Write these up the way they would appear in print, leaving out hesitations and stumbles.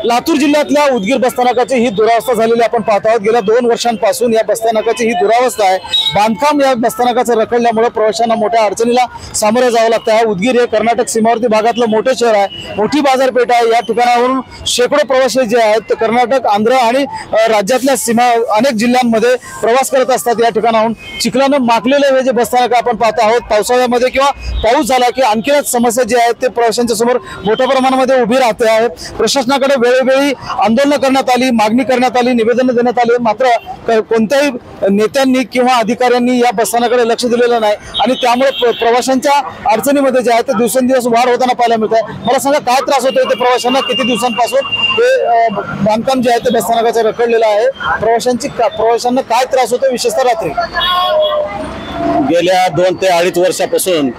लातूर जिल्ह्यातल्या उदगीर बसस्थानकाची ही दुरावस्था झालेली आपण पाहत आहोत। गेल्या 2 वर्षांपासून या बसस्थानकाची ही दुरावस्था आहे। बांधकाम या बसस्थानकाचं रखडल्यामुळे प्रवाशांना मोठ्या अडचणीला सामोरे जावं लागतं आहे। उदगीर हे कर्नाटक सीमावर्ती भागातलं मोठं शहर आहे, मोठी बाजारपेठ आहे। या ठिकाणावरून शेकडो प्रवासी जे आहेत ते कर्नाटक, आंध्र आणि राज्यातल्या सीमा अनेक जिल्ह्यांमध्ये प्रवास करत असतात। या ठिकाणाहून चिखलानं माखलेले हे जे बसस्थानक आपण पाहत आहोत, पावसाळ्यामध्ये किंवा पाऊस झाला की आणखीनच समस्या जी आहेत ते प्रवाशांच्या समोर मोठ्या प्रमाणामध्ये उभी राहते आहे। प्रशासनाकडे वेळोवेळी आंदोलन करण्यात आली, मागणी करण्यात आली, निवेदन देण्यात आले, मात्र कोणत्याही नेत्यांनी किंवा अधिकाऱ्यांनी या बसस्थानकाकडे लक्ष दिलेलं नाही आणि त्यामुळे प्रवाशांच्या अडचणीमध्ये जे आहे ते दिवसेंदिवस वाढ होताना पाहायला मिळत आहे। मला सांगा काय त्रास होतोय ते प्रवाशांना? किती दिवसांपासून हे बांधकाम जे आहे ते बसस्थानकाचं रखडलेलं आहे? प्रवाशांना काय त्रास होतो विशेषतः रात्री? गेल्या 2 ते 2.5 वर्षापासून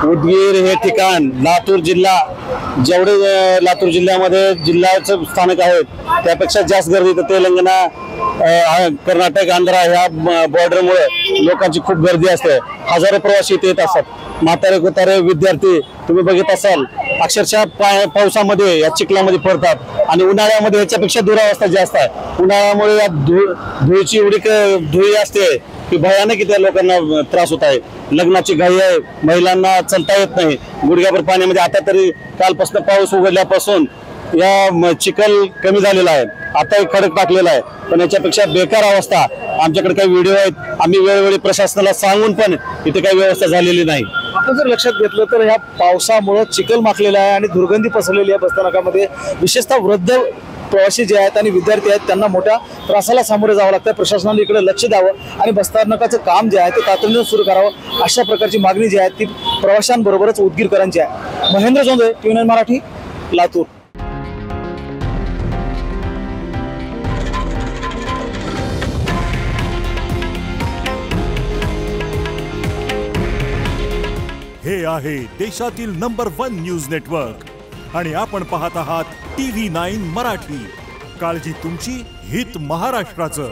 उदगीर हे ठिकाण लातूर जिल्हा जेवढे लातूर जिल्ह्यामध्ये जिल्ह्याचं स्थानक आहेत त्यापेक्षा जास्त गर्दी तर तेलंगणा, कर्नाटक, आंध्र ह्या बॉर्डरमुळे लोकांची खूप गर्दी असते। हजारो प्रवासी इथे येत असतात। म्हातारे कुतारे विद्यार्थी तुम्ही बघत असाल अक्षरशः पावसामध्ये या चिखलामध्ये पडतात आणि उन्हाळ्यामध्ये याच्यापेक्षा दुरावस्था जास्त आहे। उन्हाळ्यामुळे या धुळीची एवढी धुळी असते की भयानक त्या लोकांना त्रास होत आहे। लग्नाची घाई आहे, महिलांना चालता येत नाही गुडघ्याभर पाण्यामध्ये। आता तरी कालपासून पाऊस उघडल्यापासून या चिखल कमी झालेला आहे, आता खडक टाकलेला आहे, पण याच्यापेक्षा बेकार अवस्था। आमच्याकडे काही व्हिडिओ आहेत, आम्ही वेळोवेळी प्रशासनाला सांगून पण इथे काही व्यवस्था झालेली नाही। आपण जर लक्षात घेतलं तर ह्या पावसामुळे चिखल माखलेला आहे आणि दुर्गंधी पसरलेली आहे बसस्थानकामध्ये। विशेषतः वृद्ध प्रवासी जे आहेत आणि विद्यार्थी आहेत त्यांना मोठ्या त्रासाला सामोरे जावं लागतं। प्रशासनाने इकडे लक्ष द्यावं आणि बसस्थानकाचं काम जे आहे ते तातडीने सुरू करावं, अशा प्रकारची मागणी जी आहे ती प्रवाशांबरोबरच उदगीरकरांची आहे। महेंद्र जोंधळे, TV9 मराठी, लातूर। हे आहे देशातील नंबर 1 न्यूज नेटवर्क आणि आपण पाहत आहात TV9 मराठी। काळजी तुमची, हित महाराष्ट्राचं।